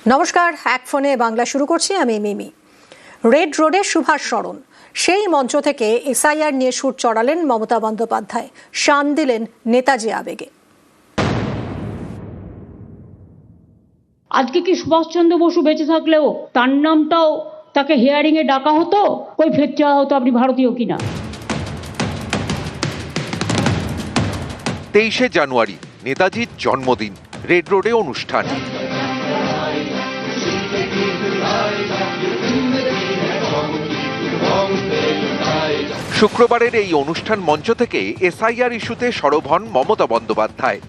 নমস্কার, এক ফোনে বাংলা শুরু করছি। আমি মিমি। রেড রোডে সুভাষ স্মরণ, সেই মঞ্চ থেকে এসআইআর নিয়ে সুর চড়ালেন মমতা বন্দ্যোপাধ্যায়, শান দিলেন নেতাজি আবেগে। আজকে কি সুভাষচন্দ্র বসু বেঁচে থাকলেও তার নামটাও তাকে হিয়ারিং এ ডাকা হতো, ওই ফের চাওয়া হতো আপনি ভারতীয় কিনা। 23শে জানুয়ারি নেতাজির জন্মদিন, রেড রোডে অনুষ্ঠান। শুক্রবারের এই অনুষ্ঠান মঞ্চ থেকে এসআইআর ইস্যুতে সরব হন মমতা বন্দ্যোপাধ্যায়।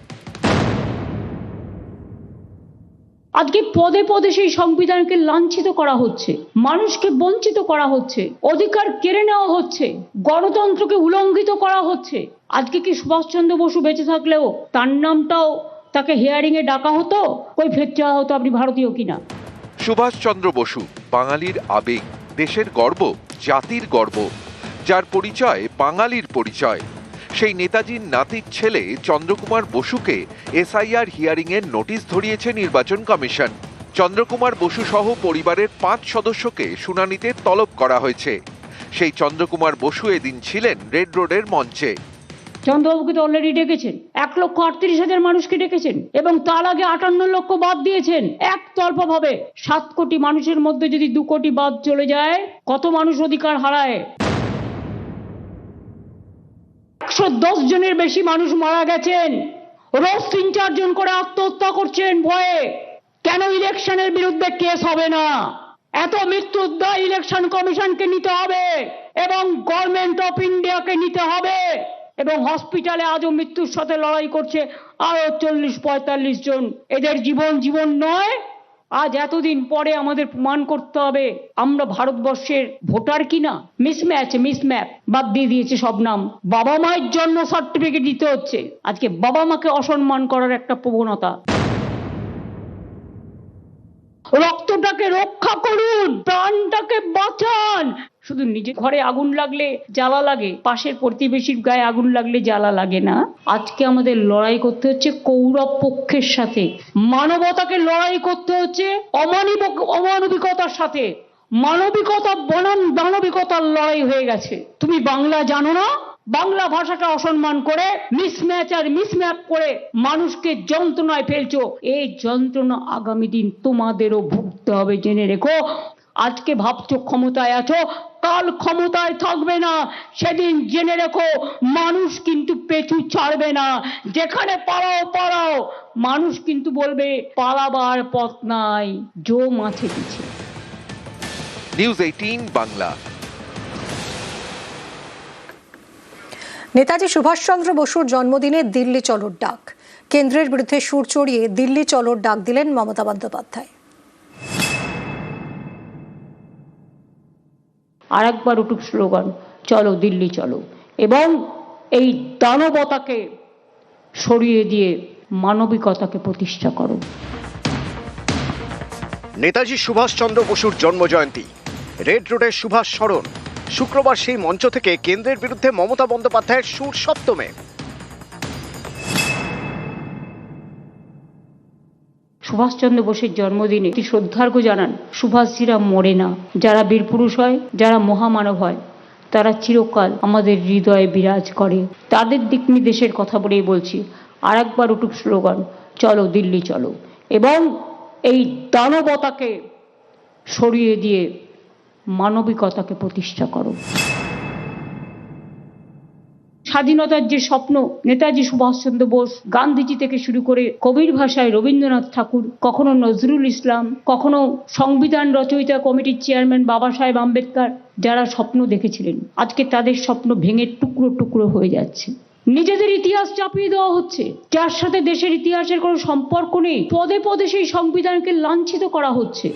আজকে পদে পদে সেই সংবিধানকে লাঞ্ছিত করা হচ্ছে, মানুষকে বঞ্চিত করা হচ্ছে, অধিকার কেড়ে নেওয়া হচ্ছে, গণতন্ত্রকে উল্লঙ্ঘিত করা হচ্ছে। আজকে কি সুভাষচন্দ্র বসু বেঁচে থাকলেও তার নামটাও তাকে হিয়ারিং এ ডাকা হতো, ওই ফের চাওয়া হতো আপনি ভারতীয় কিনা। সুভাষচন্দ্র বসু বাঙালির আবেগ, দেশের গর্ব, জাতির গর্ব, যার পরিচয় বাঙালির পরিচয়। সেই নেতাজির নাতির ছেলে চন্দ্রকুমার বসুকে এসআইআর হিয়ারিং এর নোটিশ ধরিয়েছে নির্বাচন কমিশন। চন্দ্রকুমার বসু সহ পরিবারের 5 সদস্যকে শুনানিতে তলব করা হয়েছে। সেই চন্দ্রকুমার বসু এদিন ছিলেন রেড রোডের মঞ্চে। চন্দ্রবাবুকে তো অলরেডি ডেকেছেন, 1,38,000 মানুষকে ডেকেছেন এবং তার আগে 58 লক্ষ বাদ দিয়েছেন একতরফা ভাবে। 7 কোটি মানুষের মধ্যে যদি 2 কোটি বাদ চলে যায়, কত মানুষ অধিকার হারায়? 110 জনের বেশি মানুষ মারা গেছেন, রোজ 3-4 জন করে আত্মহত্যা করছেন ভয়ে। কেন ইলেকশনের বিরুদ্ধে কেস হবে না? এত মৃত্যুর দায় ইলেকশন কমিশনকে নিতে হবে এবং গভর্নমেন্ট অফ ইন্ডিয়াকে নিতে হবে। এবং হসপিটালে আজও মৃত্যুর সাথে লড়াই করছে আরো 40-45 জন। এদের জীবন নয়। আজ এতদিন পরে আমাদের প্রমাণ করতে হবে আমরা ভারতবর্ষের ভোটার কিনা। মিসম্যাপ বাদ দিয়ে দিয়েছে সব নাম। বাবা মায়ের জন্ম সার্টিফিকেট দিতে হচ্ছে। আজকে বাবা মাকে অসম্মান করার একটা প্রবণতা। রক্তটাকে রক্ষা করুন, প্রাণটাকে বাঁচান। শুধু নিজের ঘরে আগুন লাগলে জ্বালা লাগে, পাশের প্রতিবেশীর গায়ে আগুন লাগলে জ্বালা লাগে না। আজকে আমাদের লড়াই করতে হচ্ছে কৌরব পক্ষের সাথে, মানবতাকে লড়াই করতে হচ্ছে অমানবিকতার সাথে। মানবিকতা বনাম দানবিকতার লড়াই হয়ে গেছে। তুমি বাংলা জানো না, বাংলা ভাষাটা অসম্মান করে মিসম্যাপ করে মানুষকে যন্ত্রণায় ফেলছো। এই যন্ত্রণা আগামী দিন তোমাদেরও ভুগতে হবে, জেনে রেখো। আজকে ভাবছো ক্ষমতায় আছো, কাল ক্ষমতায় থাকবে না, সেদিন জেনে রেখো মানুষ কিন্তু পেছু ছাড়বে না। যেখানে পালাও, মানুষ কিন্তু বলবে পালাবার পথ নাই, জো মাছে পিছে। নিউজ 18 বাংলা। নেতাজি সুভাষচন্দ্র বসুর জন্মদিনে দিল্লি চলোর ডাক, কেন্দ্রের বিরুদ্ধে সুর চড়িয়ে দিল্লি চলোর ডাক দিলেন মমতা বন্দ্যোপাধ্যায়। আর একবার উঠুক স্লোগান, চলো দিল্লি চলো, এবং এই দানবতাকে সরিয়ে দিয়ে মানবিকতাকে প্রতিষ্ঠা করো। নেতাজি সুভাষচন্দ্র বসুর জন্মজয়ন্তী, রেড রোডের সুভাষ স্মরণ। শুক্রবার সেই মঞ্চ থেকে কেন্দ্রের বিরুদ্ধে মমতা বন্দ্যোপাধ্যায়ের সুর সপ্তমে। সুভাষচন্দ্র বোসের জন্মদিনে শ্রদ্ধার্ঘ জানান, সুভাষজিরা মরে না। যারা বীরপুরুষ হয়, যারা মহামানব হয়, তারা চিরকাল আমাদের হৃদয়ে বিরাজ করে। তাদের দিক নির্দেশের কথা বলেই বলছি, আর একবার উঠুক স্লোগান, চলো দিল্লি চলো, এবং এই দানবতাকে সরিয়ে দিয়ে মানবিকতাকে প্রতিষ্ঠা করো। স্বাধীনতার যে স্বপ্ন নেতাজি সুভাষচন্দ্র বোস, গান্ধীজি থেকে শুরু করে কবির ভাষায় রবীন্দ্রনাথ ঠাকুর, কখনো নজরুল ইসলাম, কখনো সংবিধান রচয়িতা কমিটির চেয়ারম্যান বাবা সাহেব আম্বেদকর, যারা স্বপ্ন দেখেছিলেন, আজকে তাদের স্বপ্ন ভেঙে টুকরো টুকরো হয়ে যাচ্ছে। নিজেদের ইতিহাস চাপিয়ে দেওয়া হচ্ছে, যার সাথে দেশের ইতিহাসের কোনো সম্পর্ক নেই। পদে পদে সেই সংবিধানকে লাঞ্ছিত করা হচ্ছে।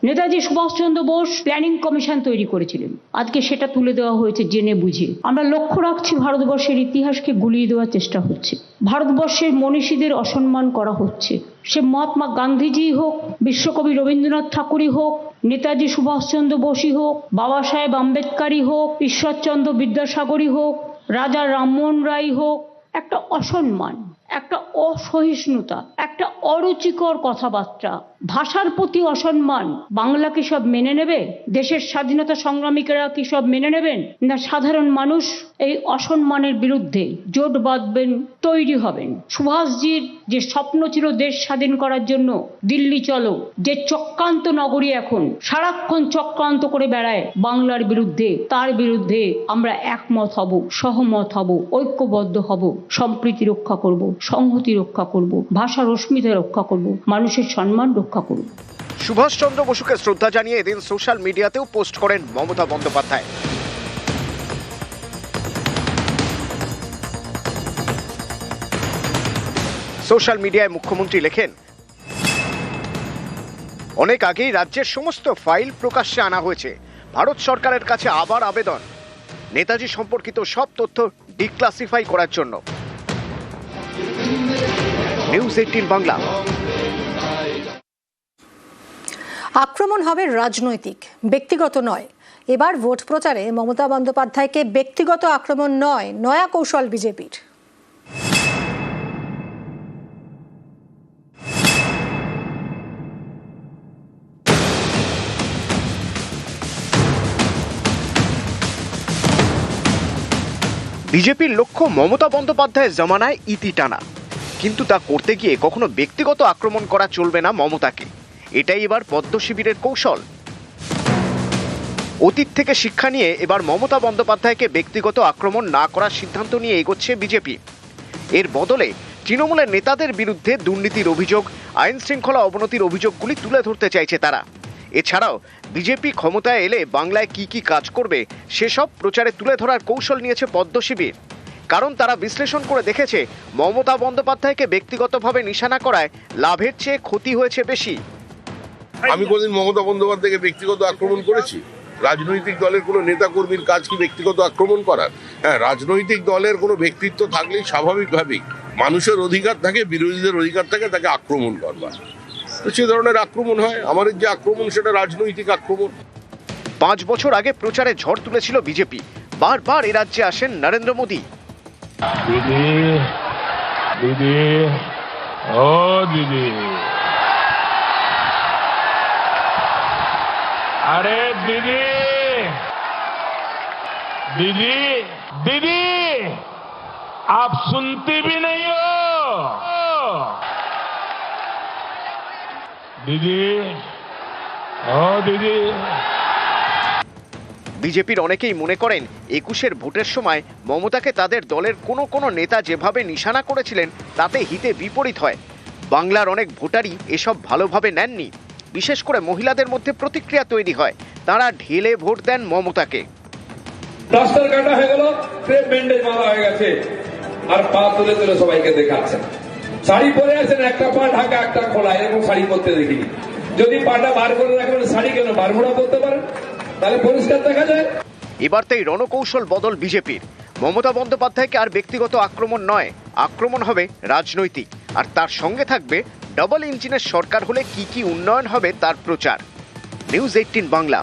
নেতাজি সুভাষচন্দ্র বোস প্ল্যানিং কমিশন তৈরি করেছিলেন, আজকে সেটা তুলে দেওয়া হয়েছে জেনে বুঝে। আমরা লক্ষ্য রাখছি ভারতবর্ষের ইতিহাসকে গুলিয়ে দেওয়ার চেষ্টা হচ্ছে, ভারতবর্ষের মনীষীদের অসম্মান করা হচ্ছে। সে মহাত্মা গান্ধীজি হোক, বিশ্বকবি রবীন্দ্রনাথ ঠাকুরই হোক, নেতাজি সুভাষচন্দ্র বোসই হোক, বাবা সাহেব আম্বেদকরই হোক, ঈশ্বরচন্দ্র বিদ্যাসাগরই হোক, রাজা রামমোহন রায় হোক, একটা অসম্মান, একটা অসহিষ্ণুতা, একটা অরুচিকর কথাবার্তা, ভাষার প্রতি অসম্মান। বাংলা কি সব মেনে নেবে? দেশের স্বাধীনতা সংগ্রামীরা কি সব মেনে নেবেন? না সাধারণ মানুষ এই অসম্মানের বিরুদ্ধে জোট বাঁধবেন, তৈরি হবেন। সুভাষজির যে স্বপ্ন ছিল দেশ স্বাধীন করার জন্য, দিল্লি চলো, যে চক্রান্ত নগরী এখন সারাক্ষণ চক্রান্ত করে বেড়ায় বাংলার বিরুদ্ধে, তার বিরুদ্ধে আমরা একমত হব, সহমত হব, ঐক্যবদ্ধ হব, সম্প্রীতি রক্ষা করব, সংহতি রক্ষা করব, ভাষার অস্মিতা রক্ষা করব, মানুষের সম্মান রক্ষা করব। সুভাষচন্দ্র বসুকে শ্রদ্ধা জানিয়ে এদিন সোশ্যাল মিডিয়াতেও পোস্ট করেন মমতা বন্দ্যোপাধ্যায়। সোশ্যাল মিডিয়ায় মুখ্যমন্ত্রী লেখেন, অনেক আগেই রাজ্যের সমস্ত ফাইল প্রকাশ্যে আনা হয়েছে। ভারত সরকারের কাছে আবার আবেদন, নেতাজি সম্পর্কিত সব তথ্য ডিক্লাসিফাই করার জন্য। নিউজ 18 বাংলা। আক্রমণ হবে রাজনৈতিক, ব্যক্তিগত নয়। এবার ভোট প্রচারে মমতা বন্দ্যোপাধ্যায়কে ব্যক্তিগত আক্রমণ নয়, নয়া কৌশল বিজেপির। বিজেপির লক্ষ্য মমতা বন্দ্যোপাধ্যায়ের জমানায় ইতি টানা, কিন্তু তা করতে গিয়ে কখনো ব্যক্তিগত আক্রমণ করা চলবে না মমতাকে। এটাই এবার পদ্ম শিবিরের কৌশল। অতীত থেকে শিক্ষা নিয়ে এবার মমতা বন্দ্যোপাধ্যায়কে ব্যক্তিগত আক্রমণ না করার সিদ্ধান্ত নিয়ে এগোচ্ছে বিজেপি। এর বদলে তৃণমূলের নেতাদের বিরুদ্ধে দুর্নীতির অভিযোগ, আইন শৃঙ্খলা অবনতির অভিযোগগুলি তুলে ধরতে চাইছে তারা। এছাড়াও বিজেপি ক্ষমতায় এলে বাংলায় কি কি কাজ করবে সেসব প্রচারে তুলে ধরার কৌশল নিয়েছে পদ্ম শিবির। কারণ তারা বিশ্লেষণ করে দেখেছে মমতা বন্দ্যোপাধ্যায়কে ব্যক্তিগতভাবে নিশানা করায় লাভের চেয়ে ক্ষতি হয়েছে বেশি। আমি কোনদিন মমতা বন্দ্যোপাধ্যায়কে ব্যক্তিগত আক্রমণ করেছি? রাজনৈতিক দলের কোনো নেতা কর্মীর কাজ কি ব্যক্তিগত আক্রমণ করার? হ্যাঁ, রাজনৈতিক দলের কোনো ব্যক্তিত্ব থাকলেই স্বাভাবিকভাবেই মানুষের অধিকার থাকে, বিরোধীদের অধিকার থাকে তাকে আক্রমণ করবার। তো সে ধরনের আক্রমণ হয়। আমাদের যে আক্রমণ সেটা রাজনৈতিক আক্রমণ। 5 বছর আগে প্রচারে ঝড় তুলেছিল বিজেপি। বারবার এ রাজ্যে আসেন নরেন্দ্র মোদী। दीदी दीदी ओ दीदी अरे दीदी दीदी दीदी आप सुनती भी नहीं हो दीदी ओ दीदी। বিজেপির অনেকেই মনে করেন 21-এর ভোটের সময় মমতাকে তাদের দলের কোনো নেতা যেভাবে নিশানা করেছিলেন তাতে হিতে বিপরীত হয়। বাংলার অনেক ভোটারই এসব ভালোভাবে নেননি। বিশেষ করে মহিলাদের মধ্যে প্রতিক্রিয়া তৈরি হয়, তারা ঢেলে ভোট দেন মমতাকে। প্লাস্টার কাটা হয়ে গেল, ক্রেপ ব্যান্ডেজ মারা হয়ে গেছে, আর পা তুলে তুলে সবাইকে দেখাচ্ছেন। শাড়ি পরে আছেন, একটা পা ঢাকা একটা খোলা, এরকম শাড়ি পরতে দেখিনি। যদি পাটা বার করে রাখবেন, শাড়ি কেন বারমুড়া পরতে পারেন, তাহলে পরিষ্কার দেখা যায়। এবার তাই রণকৌশল বদল বিজেপির। মমতা বন্দ্যোপাধ্যায়কে আর ব্যক্তিগত আক্রমণ নয়, আক্রমণ হবে রাজনৈতিক। আর তার সঙ্গে থাকবে ডাবল ইঞ্জিনের সরকার হলে কি কি উন্নয়ন হবে তার প্রচার। নিউজ 18 বাংলা।